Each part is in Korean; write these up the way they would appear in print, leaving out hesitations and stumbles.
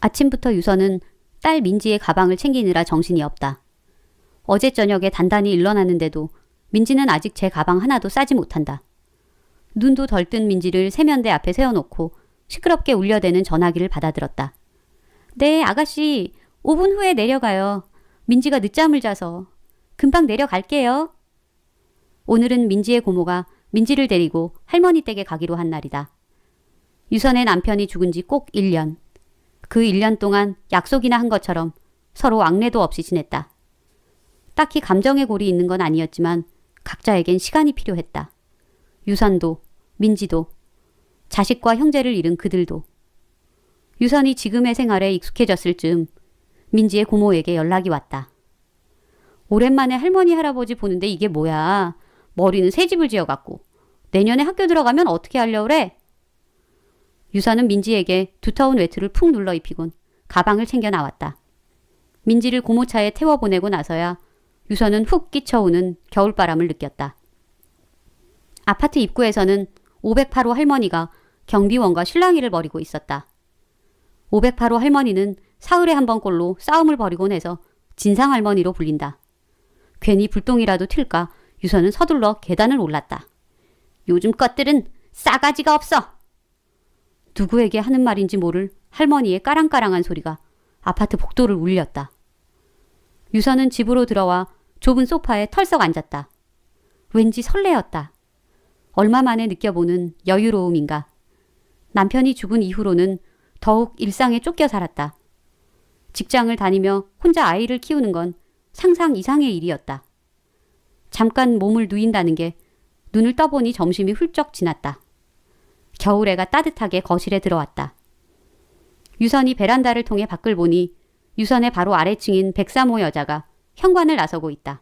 아침부터 유서는 딸 민지의 가방을 챙기느라 정신이 없다. 어제 저녁에 단단히 일어났는데도 민지는 아직 제 가방 하나도 싸지 못한다. 눈도 덜 뜬 민지를 세면대 앞에 세워놓고 시끄럽게 울려대는 전화기를 받아들었다. 네, 아가씨. 5분 후에 내려가요. 민지가 늦잠을 자서. 금방 내려갈게요. 오늘은 민지의 고모가 민지를 데리고 할머니 댁에 가기로 한 날이다. 유선의 남편이 죽은 지 꼭 1년. 그 1년 동안 약속이나 한 것처럼 서로 앙래도 없이 지냈다. 딱히 감정의 골이 있는 건 아니었지만 각자에겐 시간이 필요했다. 유선도, 민지도, 자식과 형제를 잃은 그들도. 유선이 지금의 생활에 익숙해졌을 즈음 민지의 고모에게 연락이 왔다. 오랜만에 할머니 할아버지 보는데 이게 뭐야. 머리는 새 집을 지어갖고. 내년에 학교 들어가면 어떻게 하려고 그래? 유선은 민지에게 두터운 외투를 푹 눌러 입히곤 가방을 챙겨 나왔다. 민지를 고모차에 태워보내고 나서야 유선은 훅 끼쳐오는 겨울바람을 느꼈다. 아파트 입구에서는 508호 할머니가 경비원과 실랑이를 벌이고 있었다. 508호 할머니는 사흘에 한 번꼴로 싸움을 벌이곤 해서 진상할머니로 불린다. 괜히 불똥이라도 튈까 유선은 서둘러 계단을 올랐다. 요즘 것들은 싸가지가 없어. 누구에게 하는 말인지 모를 할머니의 까랑까랑한 소리가 아파트 복도를 울렸다. 유선은 집으로 들어와 좁은 소파에 털썩 앉았다. 왠지 설레었다. 얼마 만에 느껴보는 여유로움인가. 남편이 죽은 이후로는 더욱 일상에 쫓겨 살았다. 직장을 다니며 혼자 아이를 키우는 건 상상 이상의 일이었다. 잠깐 몸을 누인다는 게 눈을 떠보니 점심이 훌쩍 지났다. 겨울해가 따뜻하게 거실에 들어왔다. 유선이 베란다를 통해 밖을 보니 유선의 바로 아래층인 103호 여자가 현관을 나서고 있다.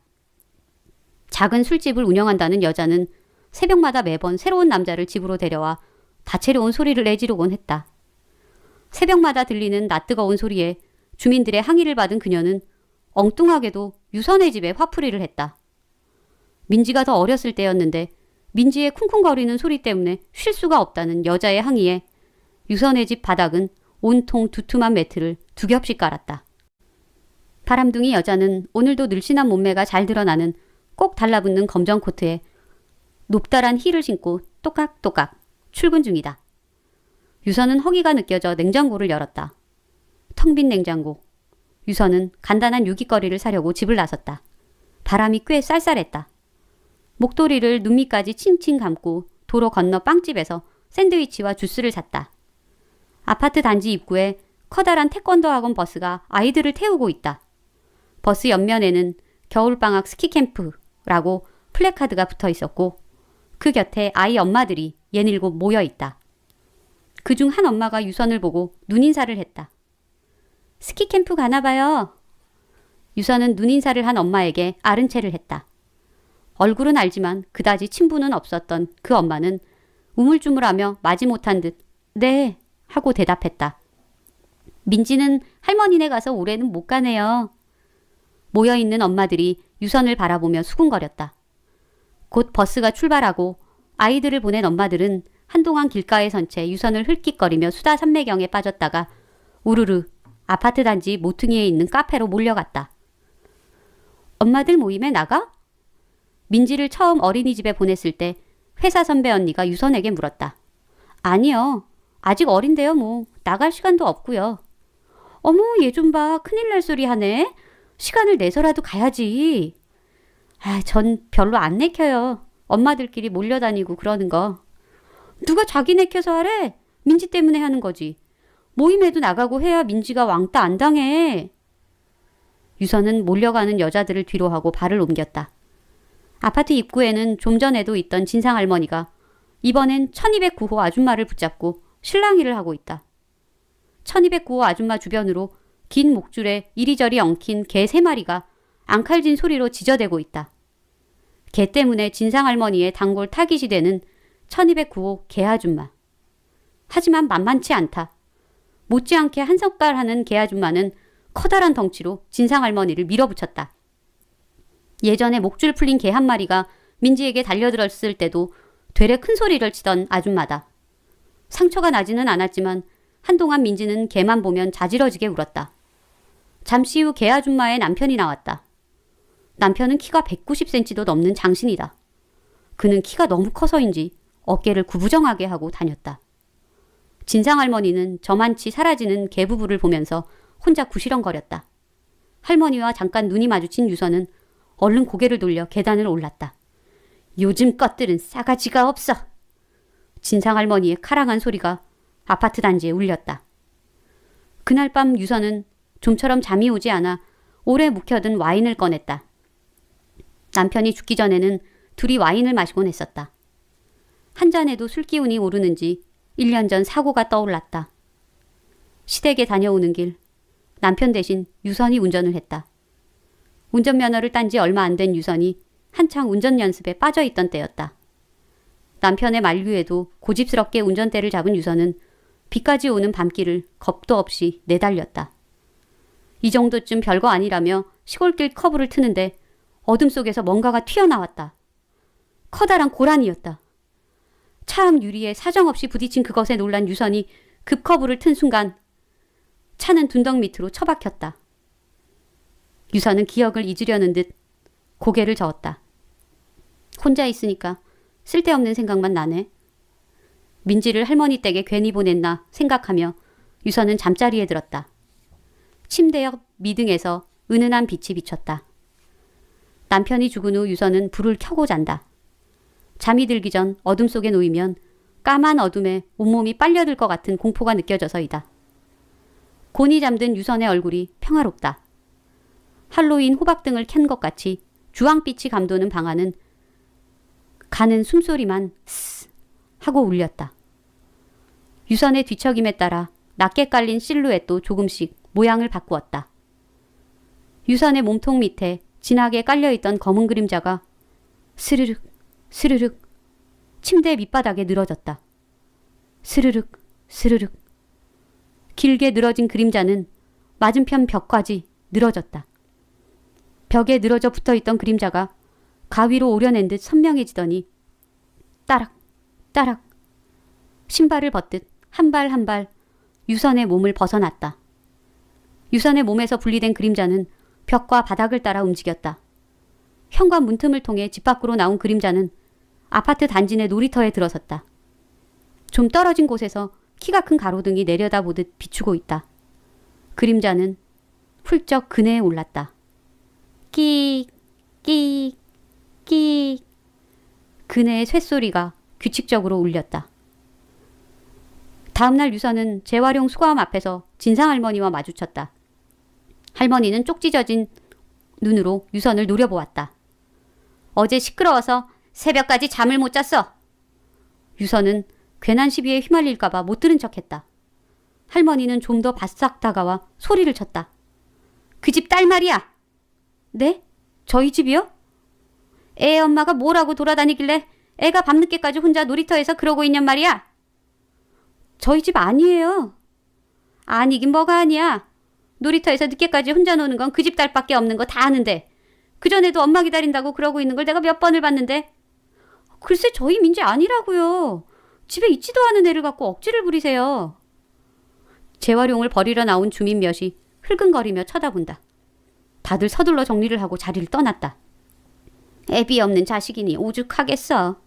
작은 술집을 운영한다는 여자는 새벽마다 매번 새로운 남자를 집으로 데려와 다채로운 소리를 내지르곤 했다. 새벽마다 들리는 낯뜨거운 소리에 주민들의 항의를 받은 그녀는 엉뚱하게도 유선의 집에 화풀이를 했다. 민지가 더 어렸을 때였는데 민지의 쿵쿵거리는 소리 때문에 쉴 수가 없다는 여자의 항의에 유선의 집 바닥은 온통 두툼한 매트를 2겹씩 깔았다. 바람둥이 여자는 오늘도 늘씬한 몸매가 잘 드러나는 꼭 달라붙는 검정 코트에 높다란 힐을 신고 또깍또깍 출근 중이다. 유선은 허기가 느껴져 냉장고를 열었다. 텅 빈 냉장고. 유선은 간단한 유깃거리를 사려고 집을 나섰다. 바람이 꽤 쌀쌀했다. 목도리를 눈 밑까지 칭칭 감고 도로 건너 빵집에서 샌드위치와 주스를 샀다. 아파트 단지 입구에 커다란 태권도 학원 버스가 아이들을 태우고 있다. 버스 옆면에는 겨울방학 스키캠프라고 플래카드가 붙어 있었고 그 곁에 아이 엄마들이 67 모여 있다. 그중 한 엄마가 유선을 보고 눈인사를 했다. 스키캠프 가나봐요. 유선은 눈인사를 한 엄마에게 아른 체를 했다. 얼굴은 알지만 그다지 친분은 없었던 그 엄마는 우물쭈물하며 마지못한 듯 네 하고 대답했다. 민지는 할머니네 가서 올해는 못 가네요. 모여있는 엄마들이 유선을 바라보며 수군거렸다. 곧 버스가 출발하고 아이들을 보낸 엄마들은 한동안 길가에 선 채 유선을 흘낏거리며 수다 산매경에 빠졌다가 우르르 아파트 단지 모퉁이에 있는 카페로 몰려갔다. 엄마들 모임에 나가? 민지를 처음 어린이집에 보냈을 때 회사 선배 언니가 유선에게 물었다. 아니요. 아직 어린데요 뭐. 나갈 시간도 없고요. 어머 얘 좀 봐. 큰일 날 소리 하네. 시간을 내서라도 가야지. 전 별로 안 내켜요. 엄마들끼리 몰려다니고 그러는 거. 누가 자기 내켜서 하래? 민지 때문에 하는 거지. 모임에도 나가고 해야 민지가 왕따 안 당해. 유선은 몰려가는 여자들을 뒤로 하고 발을 옮겼다. 아파트 입구에는 좀 전에도 있던 진상할머니가 이번엔 1209호 아줌마를 붙잡고 실랑이를 하고 있다. 1209호 아줌마 주변으로 긴 목줄에 이리저리 엉킨 개 3마리가 앙칼진 소리로 지저대고 있다. 개 때문에 진상할머니의 단골 타깃이 되는 1209호 개아줌마. 하지만 만만치 않다. 못지않게 한 젓갈 하는 개아줌마는 커다란 덩치로 진상할머니를 밀어붙였다. 예전에 목줄 풀린 개 한 마리가 민지에게 달려들었을 때도 되레 큰 소리를 치던 아줌마다. 상처가 나지는 않았지만 한동안 민지는 개만 보면 자지러지게 울었다. 잠시 후 개 아줌마의 남편이 나왔다. 남편은 키가 190cm도 넘는 장신이다. 그는 키가 너무 커서인지 어깨를 구부정하게 하고 다녔다. 진상할머니는 저만치 사라지는 개 부부를 보면서 혼자 구시렁거렸다. 할머니와 잠깐 눈이 마주친 유선은 얼른 고개를 돌려 계단을 올랐다. 요즘 것들은 싸가지가 없어. 진상할머니의 카랑한 소리가 아파트 단지에 울렸다. 그날 밤 유선은 좀처럼 잠이 오지 않아 오래 묵혀둔 와인을 꺼냈다. 남편이 죽기 전에는 둘이 와인을 마시곤 했었다. 한 잔에도 술기운이 오르는지 1년 전 사고가 떠올랐다. 시댁에 다녀오는 길 남편 대신 유선이 운전을 했다. 운전면허를 딴 지 얼마 안 된 유선이 한창 운전 연습에 빠져있던 때였다. 남편의 만류에도 고집스럽게 운전대를 잡은 유선은 비까지 오는 밤길을 겁도 없이 내달렸다. 이 정도쯤 별거 아니라며 시골길 커브를 트는데 어둠 속에서 뭔가가 튀어나왔다. 커다란 고라니였다. 차 앞 유리에 사정없이 부딪힌 그것에 놀란 유선이 급 커브를 튼 순간 차는 둔덕 밑으로 처박혔다. 유선은 기억을 잊으려는 듯 고개를 저었다. 혼자 있으니까 쓸데없는 생각만 나네. 민지를 할머니 댁에 괜히 보냈나 생각하며 유선은 잠자리에 들었다. 침대 옆 미등에서 은은한 빛이 비쳤다. 남편이 죽은 후 유선은 불을 켜고 잔다. 잠이 들기 전 어둠 속에 놓이면 까만 어둠에 온몸이 빨려들 것 같은 공포가 느껴져서이다. 곤히 잠든 유선의 얼굴이 평화롭다. 할로윈 호박등을 켠 것 같이 주황빛이 감도는 방 안은 가는 숨소리만 스스 하고 울렸다. 유선의 뒤척임에 따라 낮게 깔린 실루엣도 조금씩 모양을 바꾸었다. 유선의 몸통 밑에 진하게 깔려있던 검은 그림자가 스르륵 스르륵 침대 밑바닥에 늘어졌다. 스르륵 스르륵 길게 늘어진 그림자는 맞은편 벽까지 늘어졌다. 벽에 늘어져 붙어있던 그림자가 가위로 오려낸 듯 선명해지더니 따락 따락 신발을 벗듯 한 발 한 발 유선의 몸을 벗어났다. 유선의 몸에서 분리된 그림자는 벽과 바닥을 따라 움직였다. 현관 문틈을 통해 집 밖으로 나온 그림자는 아파트 단지 내 놀이터에 들어섰다. 좀 떨어진 곳에서 키가 큰 가로등이 내려다보듯 비추고 있다. 그림자는 훌쩍 그네에 올랐다. 끼익 끼익 끼익 그네의 쇳소리가 규칙적으로 울렸다. 다음날 유선은 재활용 수거함 앞에서 진상할머니와 마주쳤다. 할머니는 쪽지 젖은 눈으로 유선을 노려보았다. 어제 시끄러워서 새벽까지 잠을 못 잤어. 유선은 괜한 시비에 휘말릴까봐 못 들은 척했다. 할머니는 좀 더 바싹 다가와 소리를 쳤다. 그 집 딸 말이야. 네? 저희 집이요? 애 엄마가 뭐라고 돌아다니길래 애가 밤늦게까지 혼자 놀이터에서 그러고 있냔 말이야. 저희 집 아니에요. 아니긴 뭐가 아니야. 놀이터에서 늦게까지 혼자 노는 건 그 집 딸밖에 없는 거 다 아는데 그전에도 엄마 기다린다고 그러고 있는 걸 내가 몇 번을 봤는데. 글쎄 저희 민지 아니라고요. 집에 있지도 않은 애를 갖고 억지를 부리세요. 재활용을 버리러 나온 주민 몇이 흘금거리며 쳐다본다. 다들 서둘러 정리를 하고 자리를 떠났다. 애비 없는 자식이니 오죽하겠어.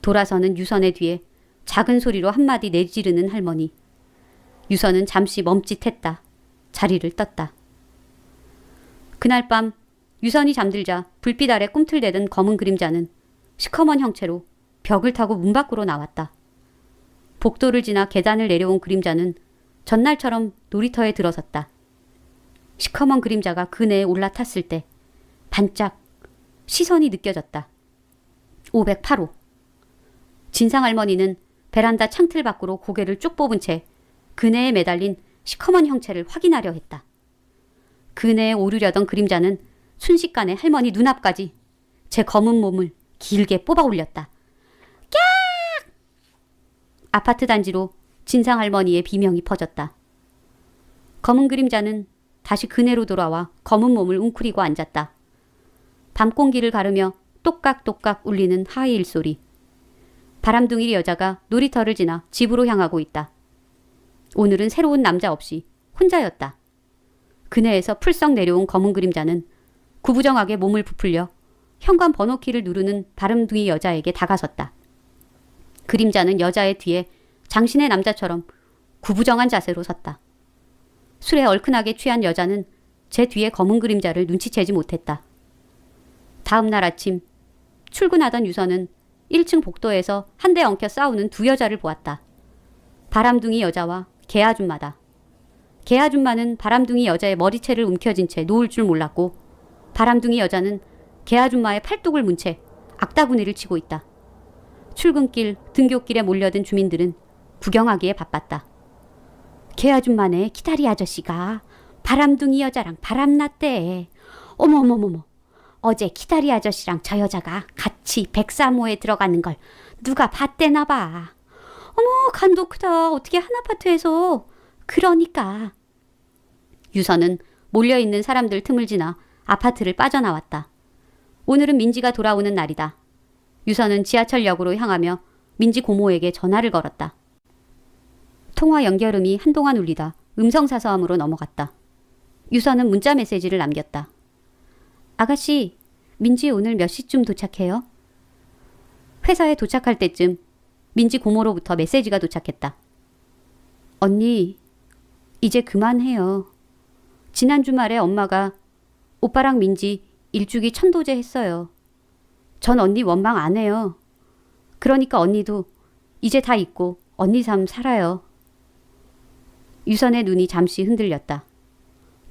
돌아서는 유선의 뒤에 작은 소리로 한마디 내지르는 할머니. 유선은 잠시 멈칫했다. 자리를 떴다. 그날 밤 유선이 잠들자 불빛 아래 꿈틀대던 검은 그림자는 시커먼 형체로 벽을 타고 문 밖으로 나왔다. 복도를 지나 계단을 내려온 그림자는 전날처럼 놀이터에 들어섰다. 시커먼 그림자가 그네에 올라탔을 때 반짝 시선이 느껴졌다. 508호. 진상할머니는 베란다 창틀 밖으로 고개를 쭉 뽑은 채 그네에 매달린 시커먼 형체를 확인하려 했다. 그네에 오르려던 그림자는 순식간에 할머니 눈앞까지 제 검은 몸을 길게 뽑아 올렸다. 깍! 아파트 단지로 진상할머니의 비명이 퍼졌다. 검은 그림자는 다시 그네로 돌아와 검은 몸을 웅크리고 앉았다. 밤 공기를 가르며 똑깍똑깍 울리는 하이힐 소리. 바람둥이 여자가 놀이터를 지나 집으로 향하고 있다. 오늘은 새로운 남자 없이 혼자였다. 그네에서 풀썩 내려온 검은 그림자는 구부정하게 몸을 부풀려 현관 번호키를 누르는 바람둥이 여자에게 다가섰다. 그림자는 여자의 뒤에 장신의 남자처럼 구부정한 자세로 섰다. 술에 얼큰하게 취한 여자는 제 뒤에 검은 그림자를 눈치채지 못했다. 다음 날 아침 출근하던 유서는 1층 복도에서 한 대 엉켜 싸우는 두 여자를 보았다. 바람둥이 여자와 개 아줌마다. 개 아줌마는 바람둥이 여자의 머리채를 움켜쥔 채 놓을 줄 몰랐고 바람둥이 여자는 개 아줌마의 팔뚝을 문 채 악다구니를 치고 있다. 출근길, 등굣길에 몰려든 주민들은 구경하기에 바빴다. 개 아줌마네 기다리 아저씨가 바람둥이 여자랑 바람났대. 어머머머머. 어제 기다리 아저씨랑 저 여자가 같이 백사모에 들어가는 걸 누가 봤대나 봐. 어머, 간도 크다. 어떻게 한 아파트에서. 그러니까. 유서는 몰려있는 사람들 틈을 지나 아파트를 빠져나왔다. 오늘은 민지가 돌아오는 날이다. 유서는 지하철역으로 향하며 민지 고모에게 전화를 걸었다. 통화 연결음이 한동안 울리다 음성사서함으로 넘어갔다. 유서는 문자 메시지를 남겼다. 아가씨, 민지 오늘 몇 시쯤 도착해요? 회사에 도착할 때쯤 민지 고모로부터 메시지가 도착했다. 언니, 이제 그만해요. 지난 주말에 엄마가 오빠랑 민지 일주기 천도제 했어요. 전 언니 원망 안 해요. 그러니까 언니도 이제 다 잊고 언니 삶 살아요. 유선의 눈이 잠시 흔들렸다.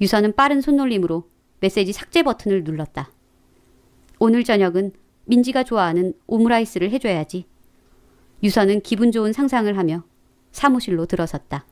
유선은 빠른 손놀림으로 메시지 삭제 버튼을 눌렀다. 오늘 저녁은 민지가 좋아하는 오므라이스를 해줘야지. 유선은 기분 좋은 상상을 하며 사무실로 들어섰다.